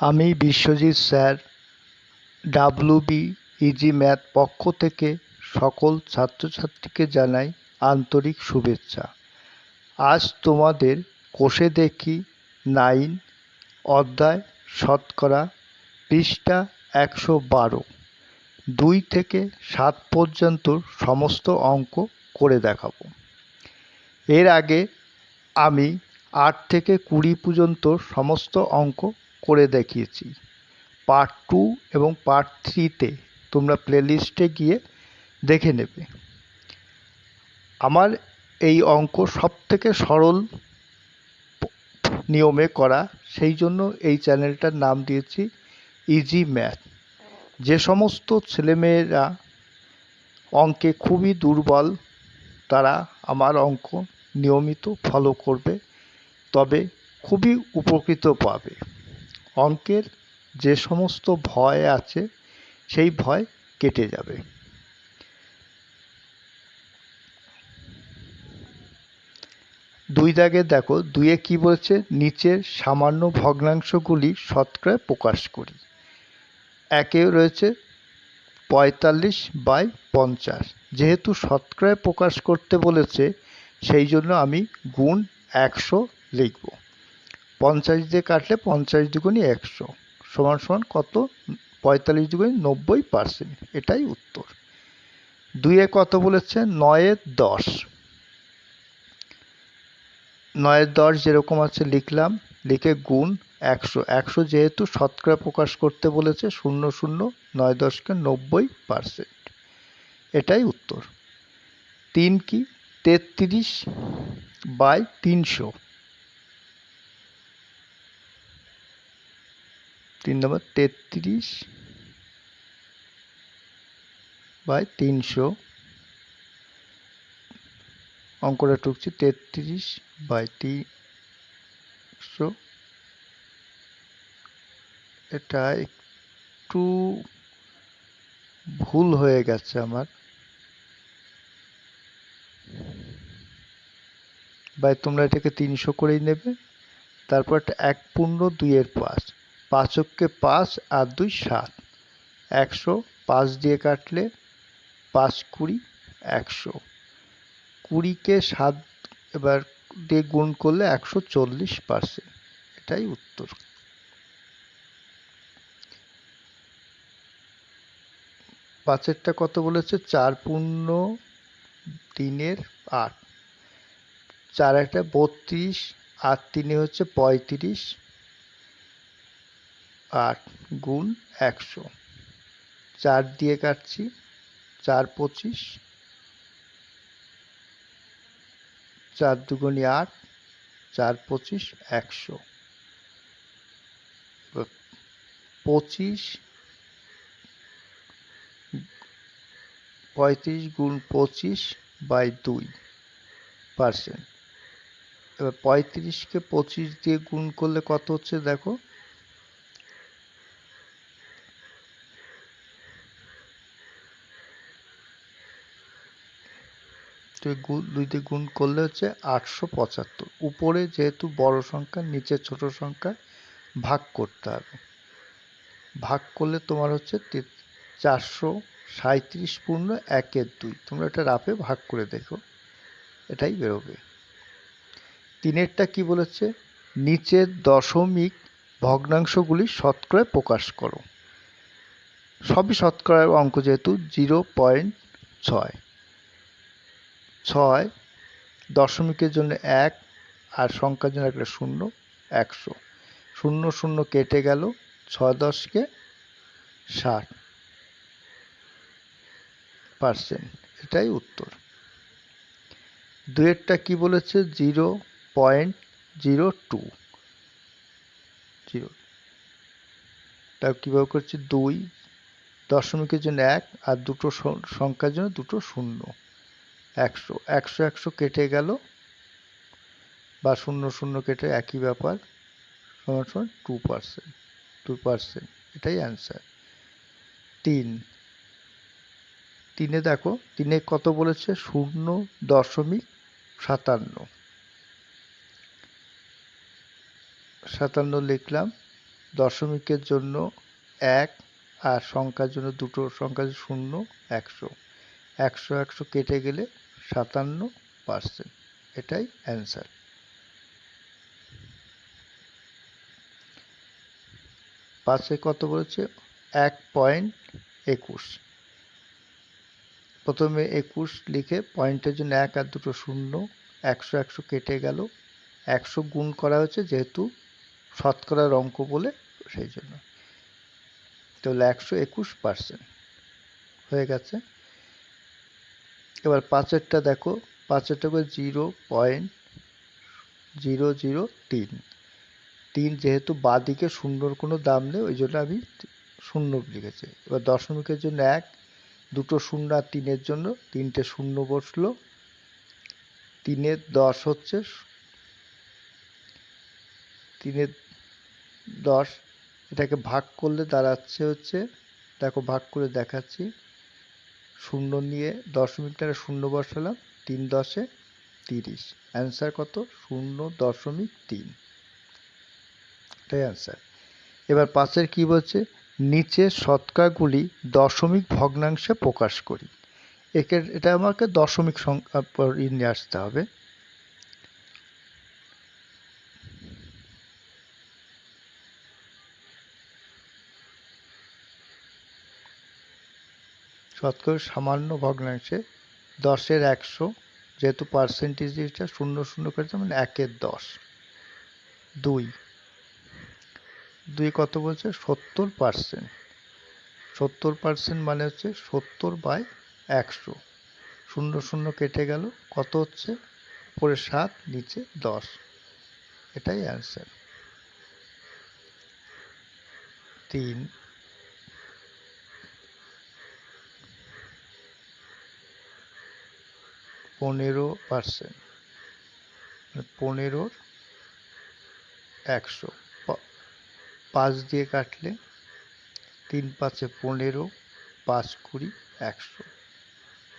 আমি Biswajit sir WB easy math পক্ষ থেকে সকল ছাত্রছাত্রীকে জানাই আন্তরিক শুভেচ্ছা। আজ তোমাদের কোষে দেখি 9 অধ্যায় শতকরা পৃষ্ঠা 112 2 থেকে 7 পর্যন্ত সমস্ত অঙ্ক করে দেখাবো। এর আগে আমি 8 থেকে 20 পর্যন্ত সমস্ত অঙ্ক করে দেখিয়েছি। পার্ট 2 এবং পার্ট 3-তে তোমরা প্লেলিস্টে গিয়ে দেখে নেবে। আমার এই অঙ্ক সবথেকে সরল নিয়মে করা, সেই জন্য এই চ্যানেলটার নাম দিয়েছি ইজি ম্যাথ। যে সমস্ত ছেলেমেয়েরা অঙ্কে খুবই দুর্বল তারা আমার অঙ্ক নিয়মিত ফলো করবে, তবে খুবই উপকৃত পাবে। অঙ্কের যে সমস্ত ভয় আছে সেই ভয় কেটে যাবে। দুই দাগে দেখো, 2-এ কি বলছে, নিচের সামান্য ভগ্নাংশগুলি শতকরায় প্রকাশ করি। 1-এ রয়েছে 45/50। যেহেতু শতকরায় প্রকাশ করতে বলেছে সেই জন্য আমি গুণ 100 লিখব। 50 দিয়ে কাটলে 50 দুগুণে 100 সমান সমান কত? 45 দুগুণে 90%। এটাই উত্তর। 2-এ কত বলেছে? 9-এর 10। 9-এর 10 যেরকম আছে লিখলাম, লিখে গুণ 100। 100 যেহেতু শতকরা প্রকাশ করতে বলেছে, 0 0 9 10কে 90%। এটাই উত্তর। 3 কি? 33/300। 3 নম্বর 33/300। অঙ্কটা টুকছি 33/300। এটা একটু ভুল হয়ে গেছে আমার, ভাই তোমরা এটাকে 300 করেই নেবে। তারপর একটা 1 পূর্ণ 2-এর 5, 5-কে 5 আর 2 7। 100 5 দিয়ে কাটলে 5 20 100। 20-কে 7 এবার দিয়ে গুণ করলে 140%। এটাই উত্তর। পাঁচেরটা কত বলেছে? 4 পূর্ণ 3-এর 8। 4 একটা 32 আর 3-এ হচ্ছে 35। 8 গুণ 100। 4 দিয়ে কাটছি, 4 25, 4 দুগুণে 8, 4 25 100। 35 গুণ 25/2%। এবার 35-কে 25 দিয়ে গুণ করলে কত হচ্ছে দেখো, দুই দিয়ে গুণ করলে হচ্ছে 875। উপরে যেহেতু বড় সংখ্যা, নিচে ছোট সংখ্যা ভাগ করতে হবে। ভাগ করলে তোমার হচ্ছে 437 পূর্ণ 1-এর 2। তোমরা এটা রাফে ভাগ করে দেখো, এটাই বেরোবে। 3-এরটা কি বলেছে? নিচের দশমিক ভগ্নাংশগুলি শতকরায় প্রকাশ করো। সবই শতকরার অঙ্ক, যেহেতু 0.6। 6 দশমিকের জন্য 1 আর সংখ্যার জন্য একটা 0, 100। 0 0 কেটে গেল, 6 10-কে 60%। এটাই উত্তর। 2-এরটা কি বলেছে? 0.02। তার কীভাবে করছি? 2 দশমিকের জন্য 1 আর দুটো সংখ্যার জন্য দুটো 0। 100 100 100 কেটে গেল, বা 0 0 কেটে একই ব্যাপার, সমান সমান 2%। এটাই অ্যান্সার। 3-এ দেখো, 3-এ কত বলেছে? 0.57 লিখলাম, দশমিকের জন্য 1 আর সংখ্যার জন্য দুটো সংখ্যা 0 100 100 100 কেটে গেলে 57%। এটাই অ্যান্সার। পাশে কত বলেছে? 1.21। প্রথমে 21 লিখে পয়েন্টের জন্য 1 আর দুটো 0, 100 100 কেটে গেল, 100 গুণ করা হয়েছে যেহেতু শতকরার অঙ্ক বলে সেই জন্য, তাহলে 121% হয়ে গেছে। এবার পাঁচেরটা দেখো, পাঁচেরটা করে 0.003। 3 যেহেতু বাঁদিকে শূন্যর কোনো দাম নেই ওই জন্য আমি শূন্য লিখেছি। এবার দশমিকের জন্য 1, দুটো 0 আর 3-এর জন্য 3টে 0 বসলো। 3-এর 10 হচ্ছে 3-এর 10, এটাকে ভাগ করলে দাঁড়াচ্ছে হচ্ছে, দেখো ভাগ করে দেখাচ্ছি, 0 নিয়ে দশমিকটাকে 0 বসালাম, 3 10-এ 30। অ্যান্সার কত? 0.3। এটাই অ্যান্সার। এবার পাশের কি বলছে? নিচের শতকরাগুলি দশমিক ভগ্নাংশে প্রকাশ করি। এটা আমাকে দশমিক সংখ্যা নিয়ে আসতে হবে। শতকরা সামান্য ভগ্নাংশে 10-এর 100, যেহেতু পার্সেন্টেজ এটা 0 0 করেছে মানে 1-এর 10। 2 কত বলছে? 70%। 70% মানে হচ্ছে 70/100। 0 0 কেটে গেল, কত হচ্ছে? উপরে 7 নিচে 10। এটাই অ্যান্সার। 3 15%, 15-র 100, 5 দিয়ে কাটলে 3 5-এ 15, 5 20 100,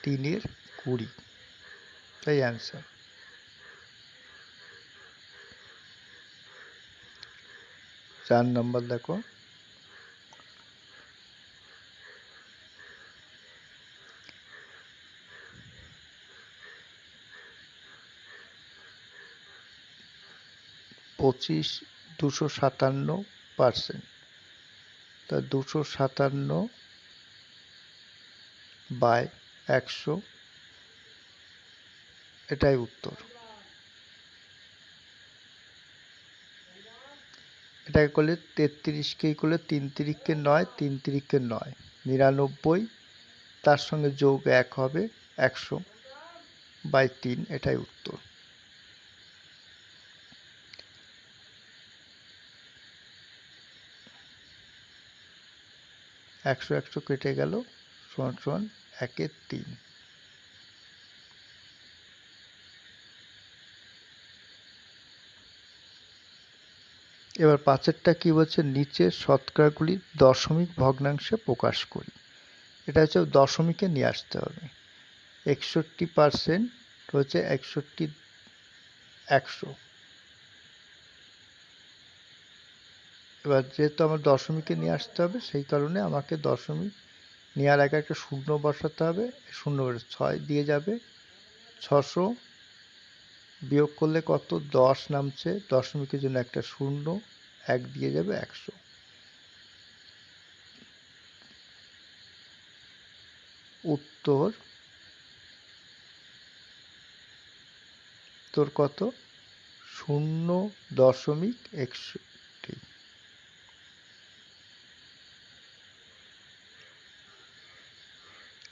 3-এর 20। তাই অ্যান্সার। 4 নম্বর দেখো, পঁচিশ 257%, তা 257/100, এটাই উত্তর। এটাকে করলে 33কে করলে 3 3-কে 9, 3 3-কে 9, 99, তার সঙ্গে যোগ 1 হবে 100/3, এটাই উত্তর। একশো 100 কেটে গেল, সমান সমান 1-এর 3। এবার পাঁচেরটা কি বলছে? নিচের শতকরাগুলি দশমিক ভগ্নাংশে প্রকাশ করি। এটা হচ্ছে দশমিকে নিয়ে আসতে হবে। 61% হচ্ছে 61 100। এবার যেহেতু আমার দশমিকে নিয়ে আসতে হবে সেই কারণে আমাকে দশমিক নেওয়ার আগে একটা শূন্য বসাতে হবে। 0 6 দিয়ে যাবে, 600 বিয়োগ করলে কত? 10 নামছে, দশমিকের জন্য একটা 0, 1 দিয়ে যাবে 100। উত্তর কত? 0.61।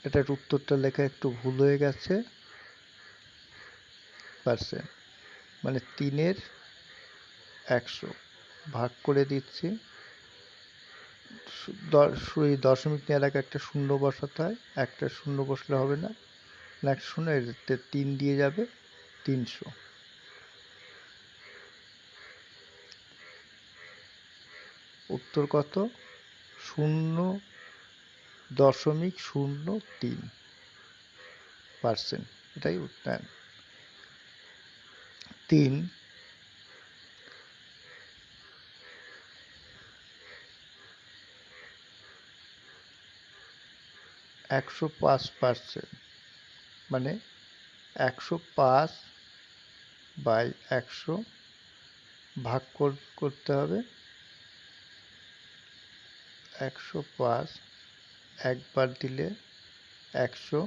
এটার উত্তরটা লেখা একটু ভুল হয়ে গেছে, পার্সেন্ট মানে 3-এর 100 ভাগ করে দিচ্ছি। দশমিক নেওয়ার আগে একটা 0 বসাতে হয়, একটা 0 বসলে হবে না, একটা 0 এতে 3 দিয়ে যাবে, 300। উত্তর কত? 0.03%, এটাই উত্তর। 3 105%, মানে 105/100 ভাগ করতে হবে। 105 একবার দিলে 100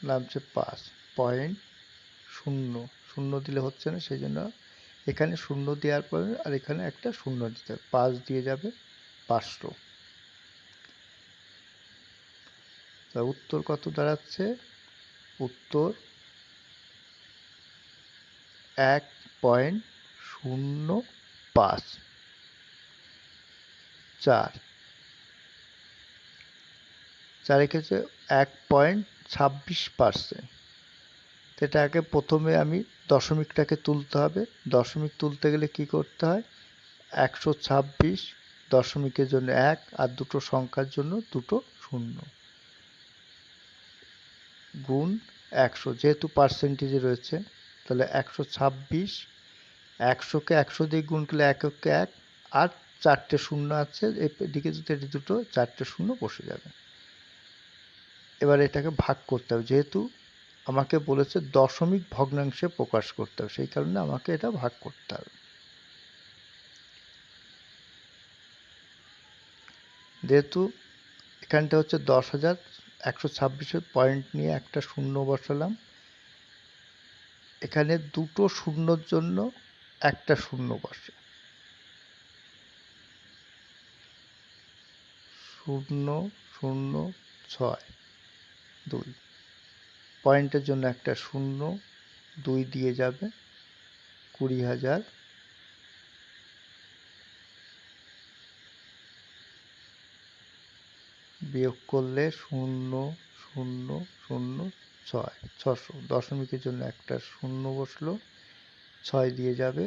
নামছে 5.0 দিলে হচ্ছে না, সেই জন্য এখানে 0 দেওয়ার পরে আর এখানে একটা 0 দিতে হবে, 5 দিয়ে যাবে 500। তা উত্তর কত দাঁড়াচ্ছে? উত্তর 1.05। 4 ক্ষেত্রে 1.26%। এটা আগে প্রথমে আমি দশমিকটাকে তুলতে হবে। দশমিক তুলতে গেলে কি করতে হয়? 126 দশমিকের জন্য 1 আর দুটো সংখ্যার জন্য দুটো 0 গুণ 100, যেহেতু পার্সেন্টেজে রয়েছে তাহলে 126, 100কে 100 দিয়ে গুণ করলে 1 1 1 আর 4টে 0 আছে এদিকে, যদি দুটো 4টে 0 বসে যাবে। এবার এটাকে ভাগ করতে হবে, যেহেতু আমাকে বলেছে দশমিক ভগ্নাংশে প্রকাশ করতে হবে, সেই কারণে আমাকে এটা ভাগ করতে হবে। যেহেতু এখানটা হচ্ছে 10,000, 126-এর পয়েন্ট নিয়ে একটা 0 বসালাম। এখানে দুটো 0-র জন্য একটা 0 বসে, 0.006 2 পয়েন্টের জন্য একটা 0, 2 দিয়ে যাবে 20,000। বিয়োগ করলে 0.006, 600। দশমিকের জন্য একটা 0 বসলো, 6 দিয়ে যাবে।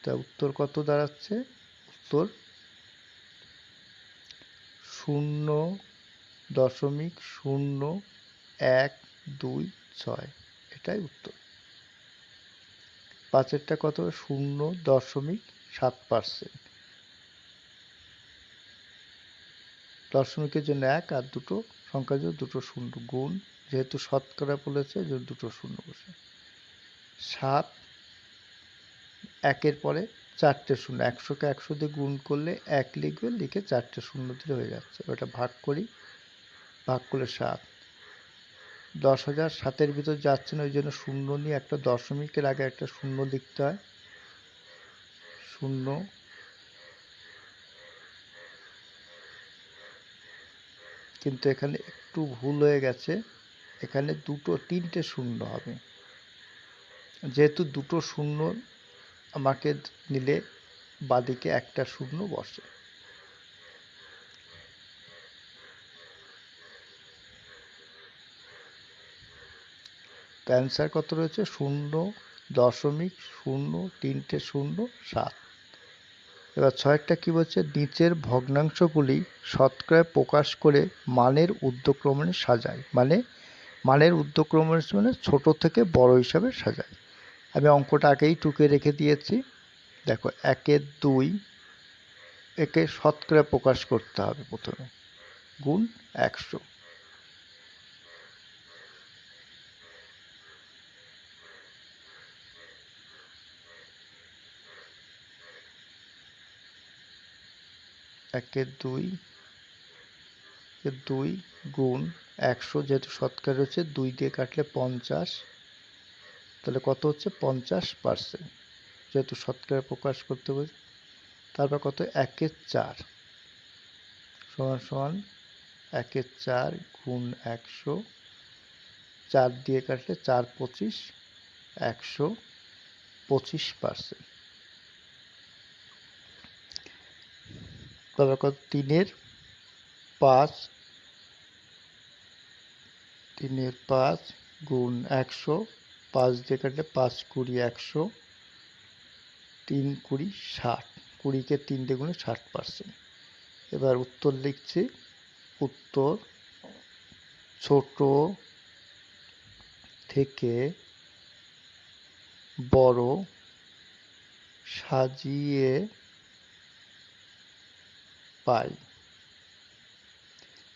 তা উত্তর কত দাঁড়াচ্ছে? উত্তর 0.0126। এটাই উত্তর। 5-এরটা কত? 0.7%। দশমিকের জন্য 1 আর দুটো সংখ্যার জন্য দুটো 0 গুণ, যেহেতু শতকরা বলেছে যে দুটো 0 বসে। 7 1-এর পরে 4টে 0, 100কে 100 দিয়ে গুণ করলে 1 লিখবে, লিখে 4টে 0 দিলে হয়ে যাচ্ছে। ওটা ভাগ করি, ভাগ করলে 7। 10,000 7-এর ভিতর যাচ্ছে না, ওই জন্য 0 নিয়ে একটা দশমিকের আগে একটা 0 লিখতে হয়। 0, কিন্তু এখানে একটু ভুল হয়ে গেছে, এখানে 3টে 0 হবে। যেহেতু দুটো 0 আমাকে নিলে বাদিকে একটা 0 বসে। অ্যান্সার কত রয়েছে? 0.00307। এবার 6-টা কি বলছে? নিচের ভগ্নাংশগুলি শতকরায় প্রকাশ করে মানের ঊর্ধ্বক্রমে সাজায়। মানে মানের ঊর্ধ্বক্রমে মানে ছোট থেকে বড় হিসাবে সাজায়। আমি অঙ্কটা আগেই টুকে রেখে দিয়েছি। দেখো 1-এর 2 একে শতকরা প্রকাশ করতে হবে প্রথমে, গুণ 100। একের 2 গুণ 100, যেহেতু শতকরা রয়েছে 2 দিয়ে কাটলে 50, তাহলে কত হচ্ছে? 50%, যেহেতু শতকরা প্রকাশ করতে হবে। তারপর কত? 1-এর 4 সমান সমান 1-এর 4 গুণ 100, 4 দিয়ে কাটলে 4 25, 125%। তারপর কত? 3-এর 5 গুণ 100, 5 দিয়ে কাটলে 5 20, 100, 3 20 60, 20-কে 3 দিয়ে গুণে 60%। এবার উত্তর লিখছি। উত্তর ছোট থেকে বড় সাজিয়ে পাই।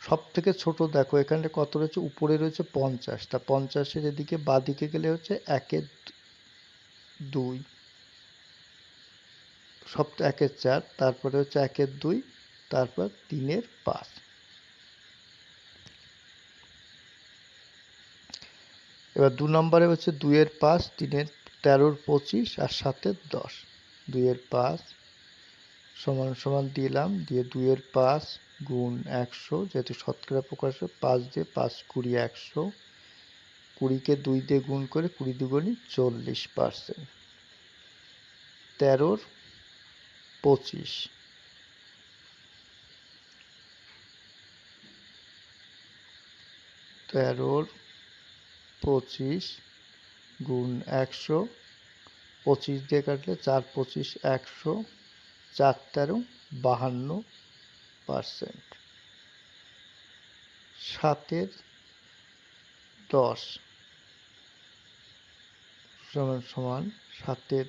সব থেকে ছোট দেখো এখানে কত রয়েছে, উপরে রয়েছে 50, তা 50-এর এদিকে বাঁদিকে গেলে হচ্ছে 1-এর 2, সব 1-এর 4, তারপরে হচ্ছে 1-এর 2, তারপর 3-এর 5। এবার 2 নম্বরে হচ্ছে 2-এর 5, 3-এর 13-র 25 আর 7-এর 10। 2-এর 5 সমান সমান দিলাম, দিয়ে 2-এর 5 গুণ 100, যেহেতু শতকরা প্রকাশ 5 দিয়ে 5 20 100, 20-কে 2 দিয়ে গুণ করে 20 দুগুণে 40%। 13-র 25, 13-র 25 গুণ 100, 25 দিয়ে কাটলে 4 25 100, 4 13 52%। 7-এর 10 সমান সমান 7-এর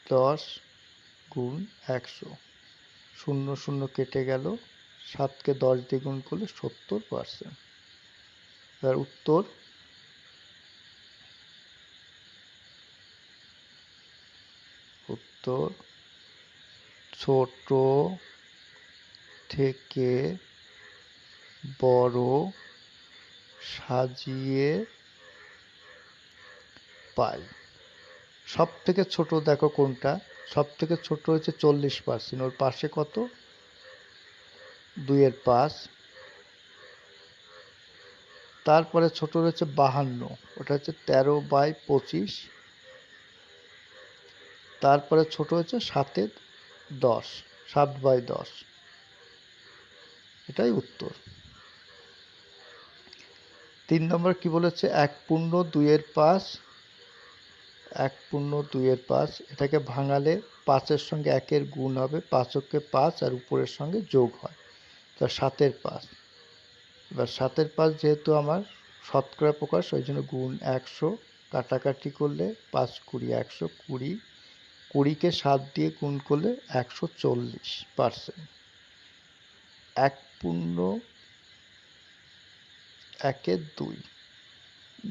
10 গুণ 100, 0 0 কেটে গেল, 7-কে 10 দিয়ে গুণ করলে 70%। এবার উত্তর ছোট থেকে বড় সাজিয়ে পাই। সব থেকে ছোট দেখো কোনটা, সব থেকে ছোট হচ্ছে 40%, ওর পাশে কত, 2-এর 5, তারপরে ছোট রয়েছে 52, ওটা হচ্ছে 13/25, তারপরে ছোট হচ্ছে 7-এর 10, 7/10, এটাই উত্তর। 3 নম্বর কি বলেছে, 1/2-এর 5, 1/2-এর 5, এটাকে ভাঙালে 5-এর সঙ্গে 1-এর গুণ হবে, 5-কে 5 আর উপরের সঙ্গে যোগ হয়, তা 7-এর 5। এবার 7-এর 5 যেহেতু আমার শতকরা প্রকাশ, ওই জন্য গুণ 100, কাটাকাটি করলে 5 20 120, 20-কে 7 দিয়ে গুণ করলে 140%। 1/1-এর 2,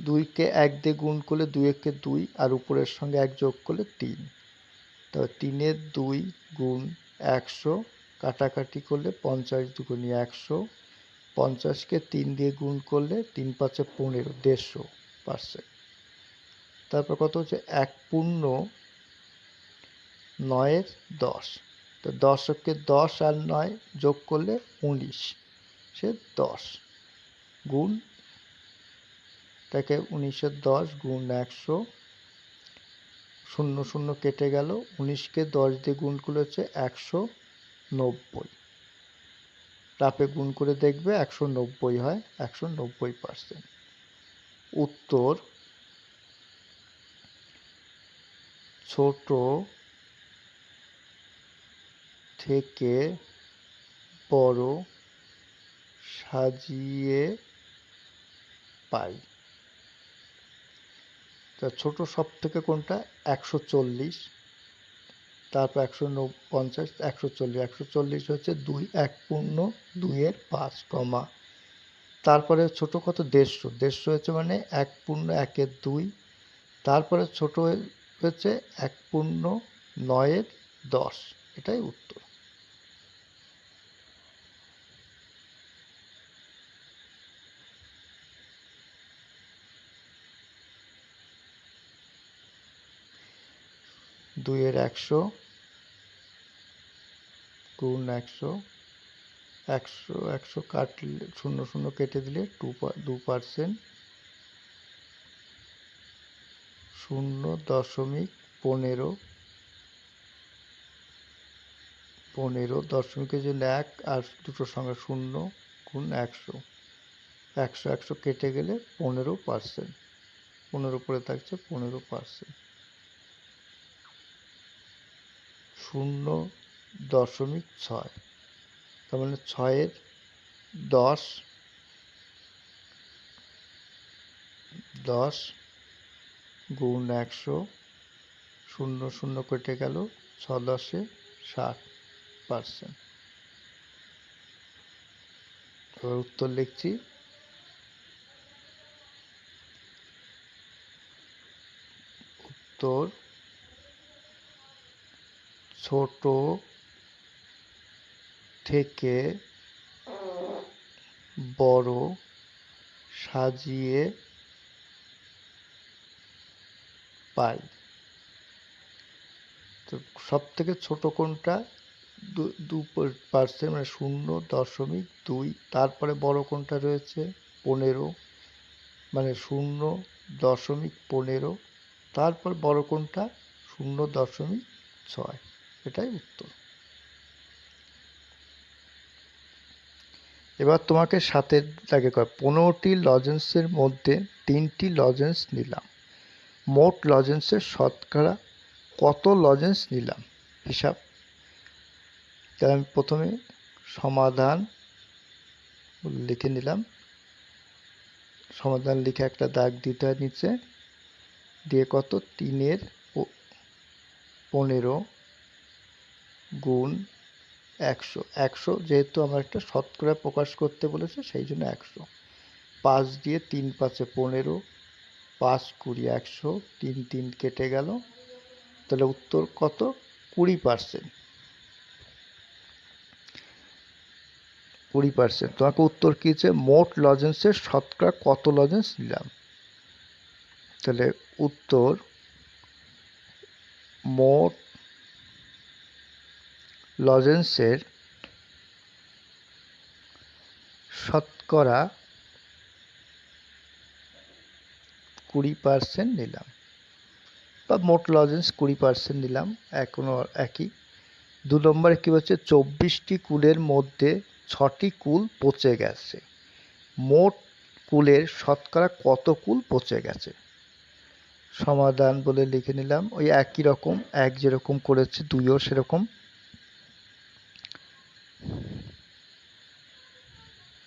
2-কে 1 দিয়ে গুণ করলে 2-একে 2 আর উপরের সঙ্গে 1 যোগ করলে 3, তবে 3-এর 2 গুণ 100, কাটাকাটি করলে 50 দুগুণে 100, 50-কে 3 দিয়ে গুণ করলে 3 5 15, 150%। তারপর কত হচ্ছে 1/9-এর 10, তো 10-কে 10 আর 9 যোগ করলে 19, সে 10 গুণ, তাকে 19-এর 10 গুণ 100, 0 0 কেটে গেল, 19-কে 10 দিয়ে গুণ করলে হচ্ছে 190, তাপে গুণ করে দেখবে 190 হয়, 190%। উত্তর ছোট থেকে বড় সাজিয়ে পাই। তা ছোট সব থেকে কোনটা, 140, তারপর 150, 140, 140 হচ্ছে 2, 1/2-এর 5, তারপরে ছোট কত, 150, 150 হচ্ছে মানে 1/1-এর 2, তারপরে ছোট হচ্ছে 1/9-এর 10, এটাই উত্তর। দুইয়ের 100 গুণ 100, 100 100 কাটলে 0 0 কেটে দিলে 2%, 0.15, 15 দশমিকের জন্য 1 আর দুটো সংখ্যা 0 গুণ 100, 100 100 কেটে গেলে 15%, 15 পরে থাকছে 15%, 0.6, তার মানে 6-এর 10 গুণ 100 শূন্য শূন্য কেটে গেল, 6×10 60%। এবার উত্তর লিখছি। উত্তর ছোট থেকে বড় সাজিয়ে পাই। তো সব থেকে ছোট কোনটা? 2%, মানে 0.2। তারপরে বড় কোনটা রয়েছে? 15, মানে 0.15। তারপর বড় কোনটা? 0.6। এটাই উত্তর। এবার তোমাকে সাথে দাগে 15টি লজেন্সের মধ্যে 3টি লজেন্স নিলাম, মোট লজেন্সের শতকরা কত লজেন্স নিলাম? হিসাব। তাই আমি প্রথমে সমাধান লিখে নিলাম। সমাধান লিখে একটা দাগ দিতে হয় নিচে, দিয়ে কত? 3-এর 15 গুণ 100। 100 যেহেতু আমার একটা শতকরা প্রকাশ করতে বলেছে, সেই জন্য 100। 5 দিয়ে 3 5-এ 15, 5 20 100, 3 3 কেটে গেল। তাহলে উত্তর কত? 20%। 20%। তোমাকে উত্তর কি হচ্ছে? মোট লজেন্সের শতকরা কত লজেন্স নিলাম? তাহলে উত্তর মোট লজেন্সের শতকরা 20% নিলাম, বা মোট লজেন্স 20% নিলাম, এখনো একই। 2 নম্বরে কি হচ্ছে? 24টি কুলের মধ্যে 6টি কুল পচে গেছে, মোট কুলের শতকরা কত কুল পচে গেছে? সমাধান বলে লিখে নিলাম, ওই একই রকম, এক যেরকম করেছে 2ও সেরকম।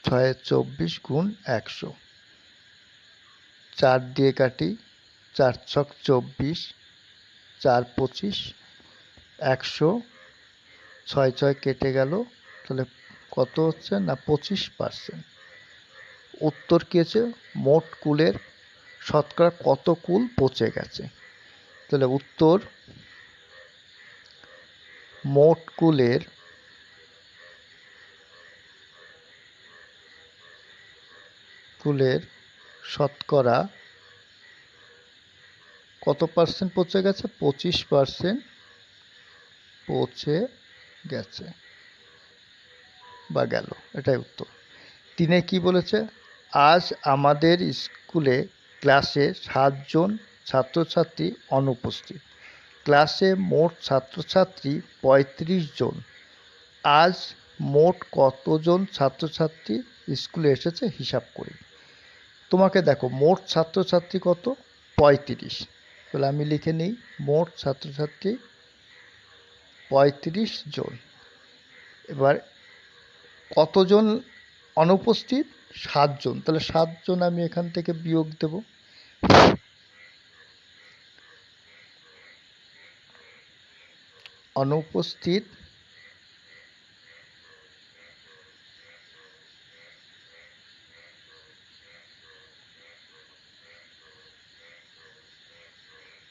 6-24 গুণ 100, 4 দিয়ে কাটি, 4 ছক 24, 4 25, 100, 6 6 কেটে গেল। তাহলে কত হচ্ছে? না 25%। উত্তর কি আছে? মোট কুলের শতকরা কত কুল পচে গেছে? তাহলে উত্তর মোট কুলের শতকরা কত পার্সেন্ট পচে গেছে? 25% পচে গেছে বা গেল, এটাই উত্তর। 3-এ কি বলেছে? আজ আমাদের স্কুলে ক্লাসে 7 জন ছাত্রছাত্রী অনুপস্থিত। ক্লাসে মোট ছাত্রছাত্রী 35 জন। আজ মোট কতজন ছাত্রছাত্রী স্কুলে এসেছে হিসাব করি। তোমাকে দেখো, মোট ছাত্রছাত্রী কত? 35। তাহলে আমি লিখে নিই, মোট ছাত্রছাত্রী 35 জন। এবার কতজন অনুপস্থিত? 7 জন। তাহলে 7 জন আমি এখান থেকে বিয়োগ দেব। অনুপস্থিত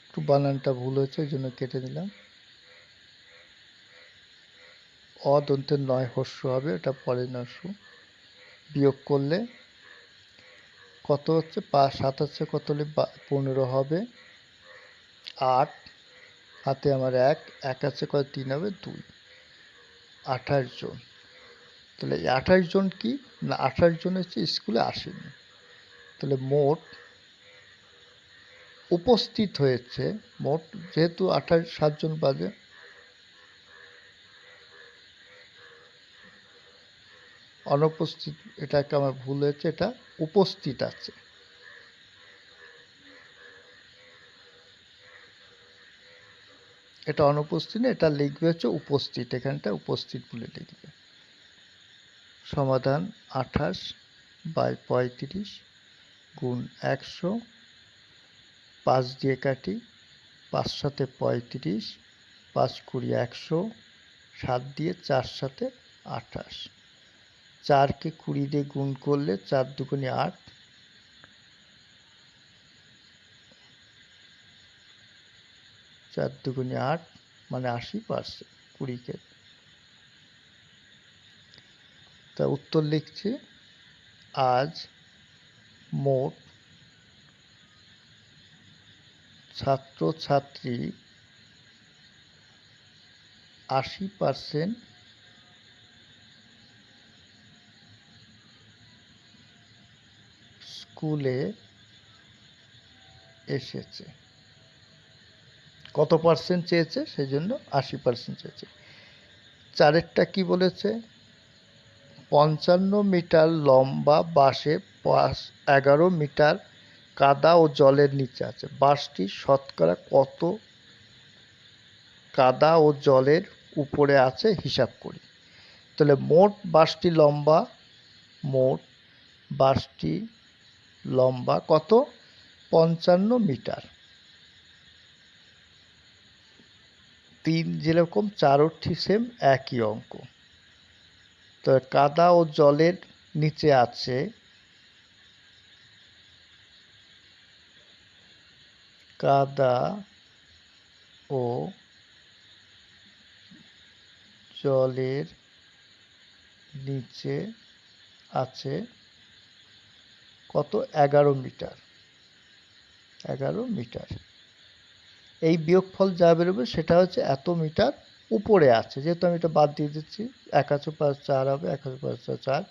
একটু বানানটা ভুল হয়েছে, ওই জন্য কেটে দিলাম। অদন্তের 9 হর্ষ হবে, এটা পরে নস্য। বিয়োগ করলে কত হচ্ছে? 5 7 হচ্ছে কত হলে 15 হবে। 8 হাতে আমার 1 আছে কত? 3 হবে 2, 28 জন। তাহলে 28 জন কি না, 28 জন হচ্ছে স্কুলে আসেনি। তাহলে মোট উপস্থিত হয়েছে, মোট যেহেতু 28 7 জন বাজে, অনুপস্থিত, এটা একটা আমার ভুল হয়েছে, এটা উপস্থিত আছে। এটা অনুপস্থিত না, এটা লিখবে হচ্ছে উপস্থিত, এখানটা উপস্থিত বলে লিখবে। সমাধান 28/35 গুণ 100, 5 দিয়ে কাটি, 5 সাথে 35, 5 কুড়ি 100, 7 দিয়ে 4 সাথে 28। 4কে 20 দিয়ে গুণ করলে 4 দুগুণে 8, 4 দুগুণে 8 মানে 80%। 20কে তা উত্তর লিখছি, আজ মোট ছাত্রছাত্রী 80% স্কুলে এসেছে। কত পার্সেন্ট চেয়েছে, সেই জন্য 80% চেয়েছে। 4এরটা কি বলেছে, 55 মিটার লম্বা বাসে 11 মিটার কাদা ও জলের নিচে আছে। বাসটি শতকরা কত কাদা ও জলের উপরে আছে হিসাব করি। তাহলে মোট বাসটি লম্বা কত, 55 মিটার। 3 যেরকম 4ও ঠিক সেম একই অঙ্ক। তো কাদা ও জলের নিচে আছে, কাদা ও জলের নিচে আছে কত, 11 মিটার। 11 মিটার। এই বিয়োগফল যা বেরোবে সেটা হচ্ছে এত মিটার উপরে আছে, যেহেতু আমি এটা বাদ দিয়ে দিচ্ছি, 1 আছে 5 4 হবে, 1 আছে 5 4,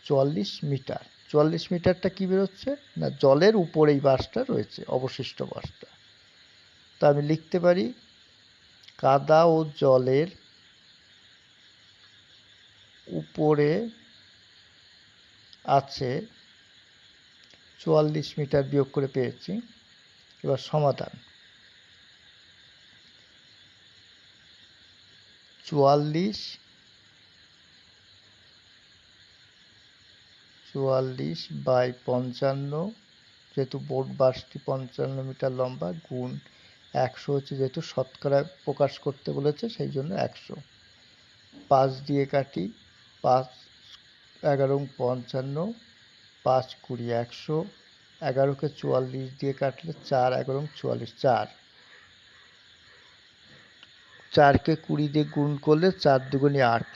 44 মিটার। 44 মিটারটা কি বেরোচ্ছে না, জলের উপরেই বাসটা রয়েছে, অবশিষ্ট বাসটা। তা আমি লিখতে পারি, কাদা ও জলের উপরে আছে 44 মিটার, বিয়োগ করে পেয়েছি। এবার সমাধান, 44 বাই 55, যেহেতু বোট বাসটি 55 মিটার লম্বা, গুণ 100 হচ্ছে, যেহেতু শতকরা প্রকাশ করতে বলেছে সেই জন্য 100। 5 দিয়ে কাটি, 5 11 55, 5 কুড়ি 100, 11কে 44 দিয়ে কাটলে 4 11 44, 4। 4কে 20 দিয়ে গুণ করলে 4 দুগুণে 8,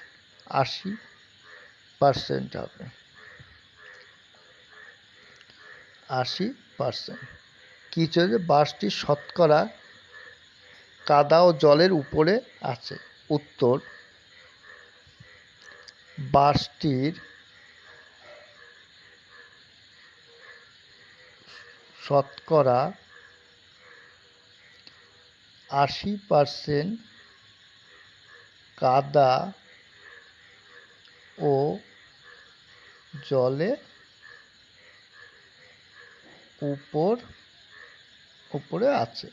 80% হবে। 80%। কি চলছে, বাসটি শতকরা কাদা ও জলের উপরে আছে। উত্তর, বাসটির শতকরা 80% কাদা ও জলে উপরে আছে।